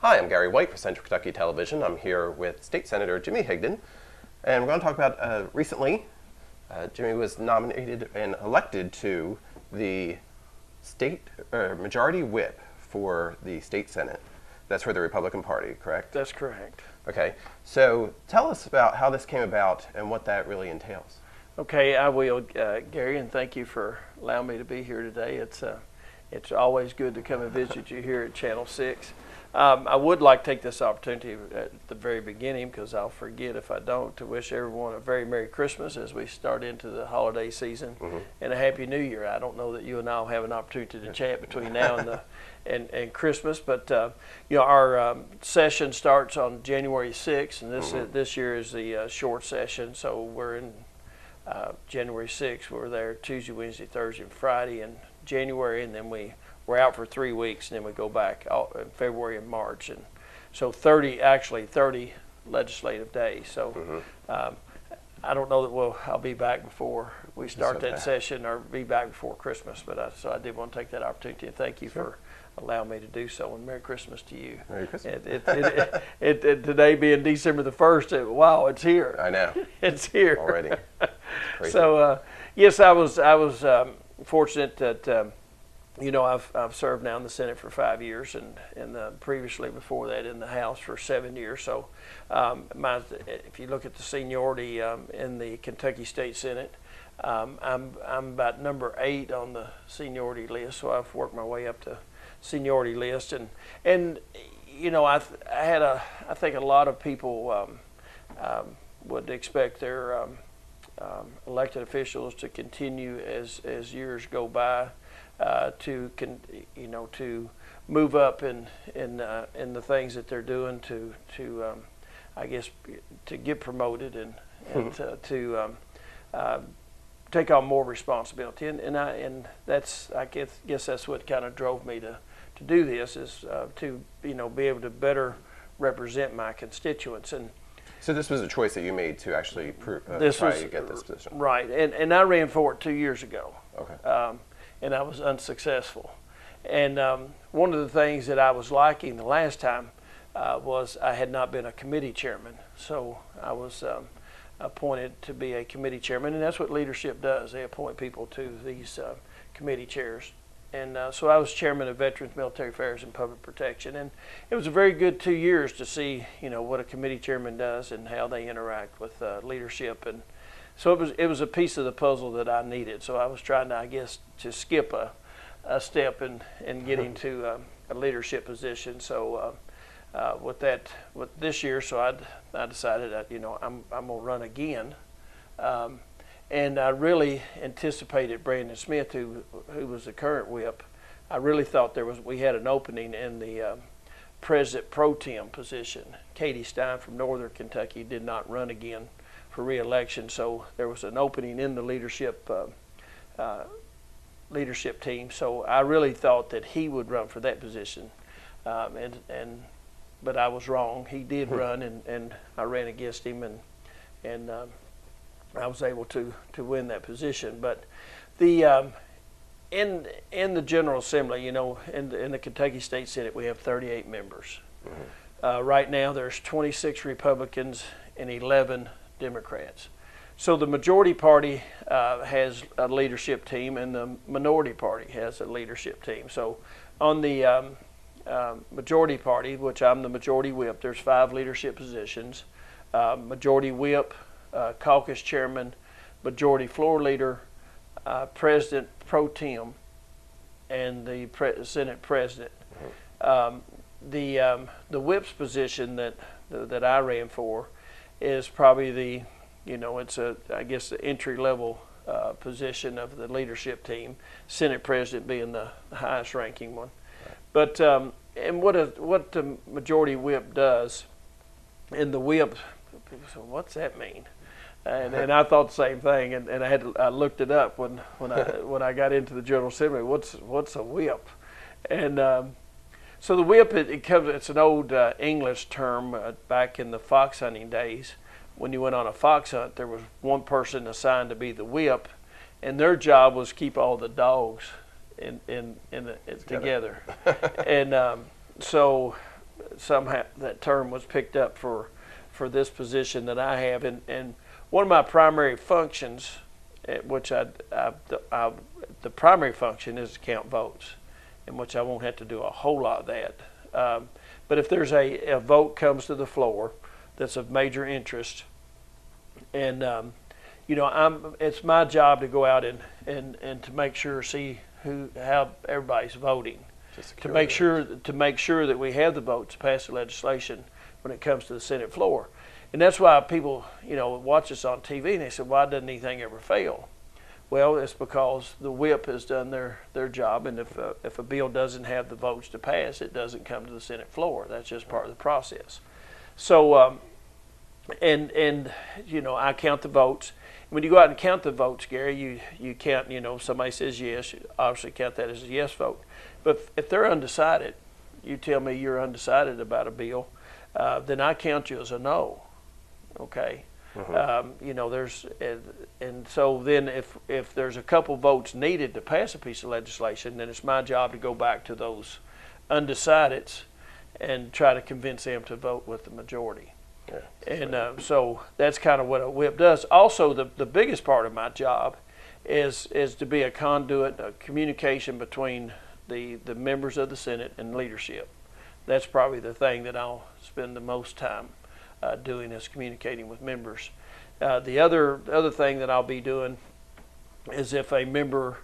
Hi, I'm Gary White for Central Kentucky Television. I'm here with State Senator Jimmy Higdon, and we're going to talk about recently, Jimmy was nominated and elected to the state majority whip for the state senate. That's for the Republican Party, correct? That's correct. Okay, so tell us about how this came about and what that really entails. Okay, I will, Gary, and thank you for allowing me to be here today. It's always good to come and visit you here at Channel 6. I would like to take this opportunity at the very beginning, because I'll forget if I don't, to wish everyone a very Merry Christmas as we start into the holiday season, and a Happy New Year. I don't know that you and I will have an opportunity to chat between now and Christmas, but you know, our session starts on January 6th, and this year is the short session, so we're in January 6th. We're there Tuesday, Wednesday, Thursday, and Friday in January, and then we're out for 3 weeks, and then we go back in February and March, and so 30 legislative days. So I don't know that I'll be back before we start that session, or be back before Christmas, but so I did want to take that opportunity and thank you for allowing me to do so, and Merry Christmas to you. Merry Christmas. Today being December the 1st, wow, it's here. I know. It's here already. So yes, I was fortunate that you know, I've served now in the Senate for 5 years, and previously before that in the House for 7 years. So if you look at the seniority in the Kentucky State Senate, I'm about number 8 on the seniority list. So I've worked my way up to seniority list, and you know, I think a lot of people would expect their elected officials to continue as years go by. To move up in the things that they're doing to I guess to get promoted and to take on more responsibility, and that's, I guess that's what kind of drove me to do this, is to be able to better represent my constituents. And so this was a choice that you made to actually try to get this position, right? And I ran for it 2 years ago. Okay. And I was unsuccessful. And one of the things that I was liking the last time was I had not been a committee chairman. So I was appointed to be a committee chairman, and that's what leadership does. They appoint people to these committee chairs. And so I was chairman of Veterans, Military Affairs, and Public Protection. And it was a very good 2 years to see, what a committee chairman does and how they interact with leadership. And so it was a piece of the puzzle that I needed. So I was trying to, I guess, to skip a step and get into a leadership position. So with this year, so I decided that I'm gonna run again, and I really anticipated Brandon Smith, who was the current whip. I really thought we had an opening in the President Pro Tem position. Katie Stein from Northern Kentucky did not run again for re-election, so there was an opening in the leadership team. So I really thought that he would run for that position, but I was wrong. He did run, and I ran against him, and I was able to win that position. But the in the General Assembly, in the Kentucky State Senate, we have 38 members. Right now, there's 26 Republicans and 11 Democrats. So the majority party has a leadership team, and the minority party has a leadership team. So on the majority party, which I'm the majority whip, there's 5 leadership positions: majority whip, caucus chairman, majority floor leader, president pro tem, and the Senate president. The whip's position that I ran for is probably I guess the entry level position of the leadership team, Senate president being the highest ranking one. But and what the majority whip does, and the whip, people say, what's that mean? And I thought the same thing, and I looked it up when I got into the General Assembly. What's a whip? And so the whip, it's an old English term back in the fox hunting days. When you went on a fox hunt, there was one person assigned to be the whip, and their job was keep all the dogs together. And so somehow that term was picked up for this position that I have, and one of my primary functions, which the primary function is to count votes, in which I won't have to do a whole lot of that. But if there's a vote comes to the floor that's of major interest, and it's my job to go out and to make sure, see how everybody's voting, to make sure that we have the votes to pass the legislation when it comes to the Senate floor. And that's why people watch us on TV and they say, why doesn't anything ever fail? Well, it's because the whip has done their job, and if a bill doesn't have the votes to pass, it doesn't come to the Senate floor. That's just part of the process. So I count the votes. When you go out and count the votes, Gary, you count, somebody says yes, you obviously count that as a yes vote. But if they're undecided, you tell me you're undecided about a bill, then I count you as a no, okay? And so then if there's a couple votes needed to pass a piece of legislation, then it's my job to go back to those undecideds and try to convince them to vote with the majority. Yeah, and so that's kind of what a whip does. Also, the biggest part of my job is to be a conduit, a communication between the members of the Senate and leadership. That's probably the thing that I'll spend the most time doing, is communicating with members. The other thing that I'll be doing is if a member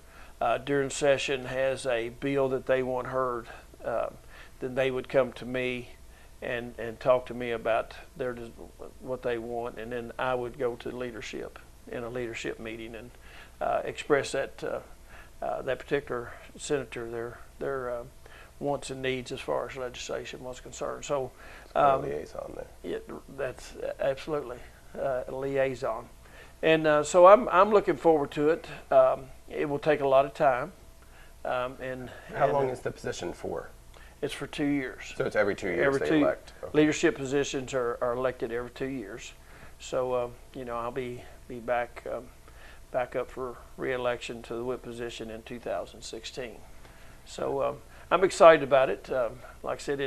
during session has a bill that they want heard, then they would come to me and talk to me about what they want, and then I would go to leadership in a leadership meeting and express that particular senator their wants and needs as far as legislation was concerned. So liaison there. Yeah, that's absolutely a liaison, and so I'm looking forward to it. It will take a lot of time. And how long is the position for? It's for 2 years. So it's every 2 years they elect. Okay. Leadership positions are elected every 2 years. So I'll be back up for re-election to the whip position in 2016. So I'm excited about it. Like I said,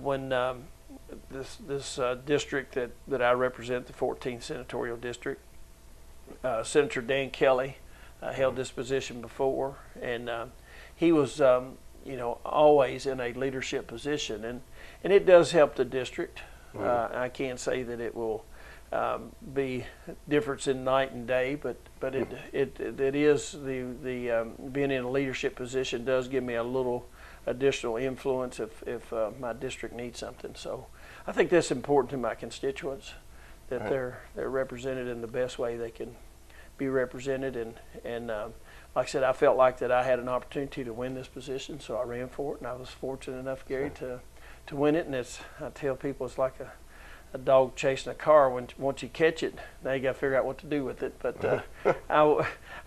when this district that I represent, the 14th senatorial district, Senator Dan Kelly held this position before, and he was always in a leadership position, and it does help the district. I can't say that it will be difference in night and day, but it is the being in a leadership position does give me a little additional influence if my district needs something. So I think that's important to my constituents, that right. they're represented in the best way they can be represented, and like I said, I felt like that I had an opportunity to win this position, so I ran for it, and I was fortunate enough, Gary, to win it. And I tell people it's like a dog chasing a car. Once you catch it, now you got to figure out what to do with it. But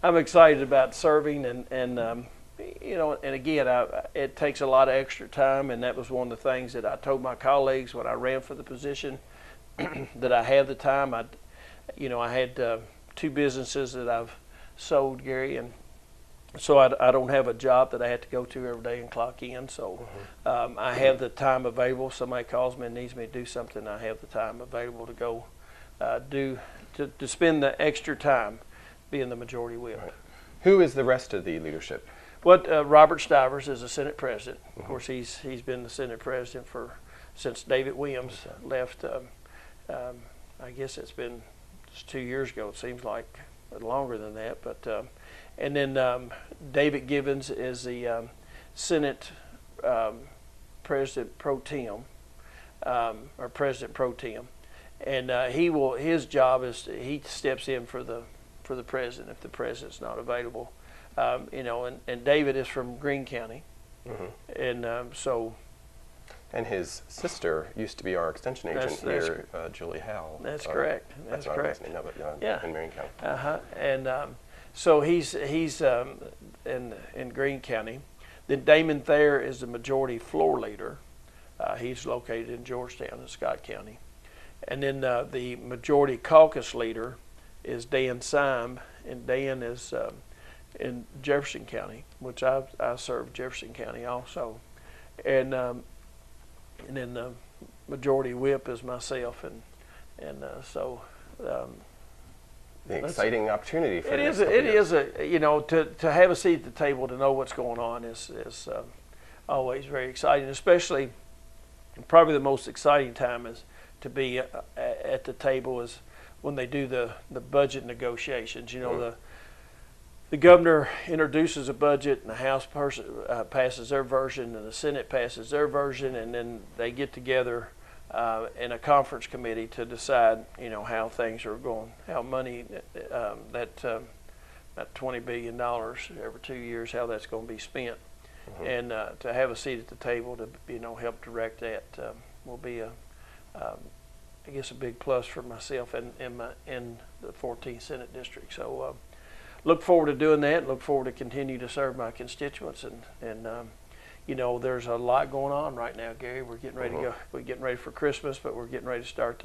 I'm excited about serving, and again, it takes a lot of extra time, and that was one of the things that I told my colleagues when I ran for the position, that I had the time. I had 2 businesses that I've sold, Gary, and so I don't have a job that I have to go to every day and clock in. So I have the time available. Somebody calls me and needs me to do something, I have the time available to go to spend the extra time being the majority whip. Right. Who is the rest of the leadership? Robert Stivers is the Senate President. Of course, he's been the Senate President since David Williams left. I guess it's been just 2 years ago. It seems like longer than that, but and then David Givens is the Senate President Pro Tem, or President Pro Tem, and his job is he steps in for the president if the president's not available. And David is from Greene County, and so. And his sister used to be our extension agent here, Julie Howell. That's correct. That's not correct. Name, no, but, yeah. In Marion County. And so he's in Greene County. Then Damon Thayer is the majority floor leader. He's located in Georgetown in Scott County. And then the majority caucus leader is Dan Syme, and Dan is in Jefferson County, which I serve Jefferson County also. and then the majority whip is myself, and so. The exciting opportunity for it the is. next couple years. You know, to have a seat at the table, to know what's going on is always very exciting. Especially, probably the most exciting time is to be at the table is when they do the budget negotiations. You know, the governor introduces a budget, and the House passes their version, and the Senate passes their version, and then they get together in a conference committee to decide, you know, how things are going, how money that $20 billion every 2 years, how that's going to be spent, and to have a seat at the table to, you know, help direct that will be I guess a big plus for myself and in the 14th Senate District. So look forward to doing that. Look forward to continue to serve my constituents, and you know, there's a lot going on right now, Gary. We're getting ready to go. We're getting ready for Christmas, but we're getting ready to start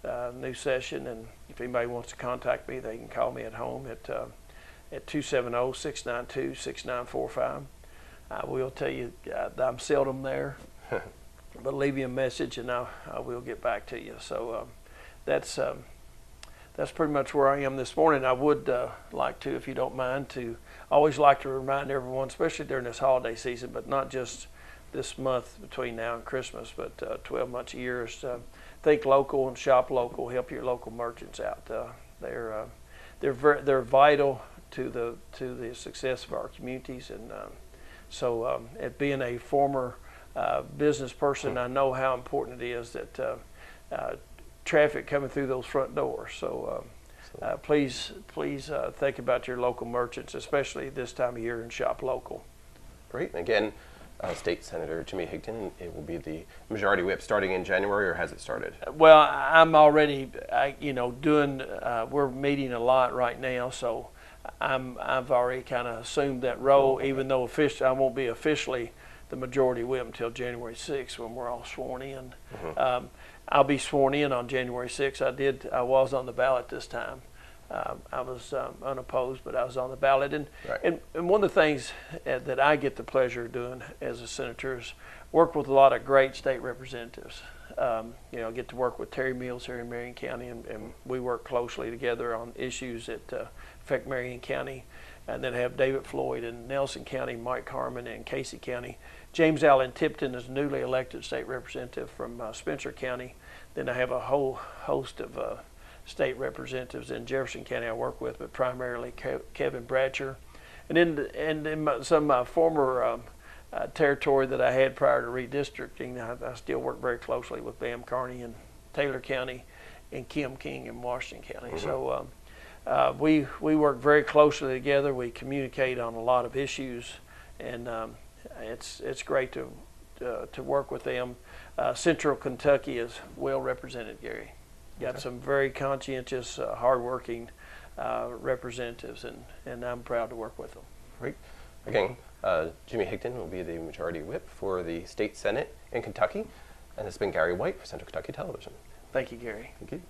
the new session. And if anybody wants to contact me, they can call me at home at 270-692-6945. I will tell you that I'm seldom there, but leave you a message, and I will get back to you. So that's pretty much where I am this morning. I would like to, if you don't mind, always like to remind everyone, especially during this holiday season, but not just this month between now and Christmas, but 12 months a year, is to think local and shop local. Help your local merchants out. They're vital to the success of our communities, and so at being a former business person, I know how important it is that traffic coming through those front doors. So please think about your local merchants, especially this time of year, and shop local. Great. And again, State Senator Jimmy Higdon, it will be the majority whip starting in January, or has it started? Well, I'm already, doing. We're meeting a lot right now, so I've already kind of assumed that role, even though I won't be officially the majority whip until January 6th when we're all sworn in. I'll be sworn in on January 6th. I was on the ballot this time. I was unopposed, but I was on the ballot. And one of the things that I get the pleasure of doing as a senator is work with a lot of great state representatives. Get to work with Terry Mills here in Marion County, and we work closely together on issues that affect Marion County. And then have David Floyd in Nelson County, Mike Harmon in Casey County. James Allen Tipton is newly elected state representative from Spencer County. Then I have a whole host of state representatives in Jefferson County I work with, but primarily Kevin Bratcher. And in some of my former territory that I had prior to redistricting, I still work very closely with Bam Kearney in Taylor County and Kim King in Washington County. So we work very closely together. We communicate on a lot of issues, and it's great to work with them. Central Kentucky is well represented, Gary. Got some very conscientious, hardworking representatives, and I'm proud to work with them. Great. Again, Jimmy Higdon will be the majority whip for the state senate in Kentucky, and this has been Gary White for Central Kentucky Television. Thank you, Gary. Thank you.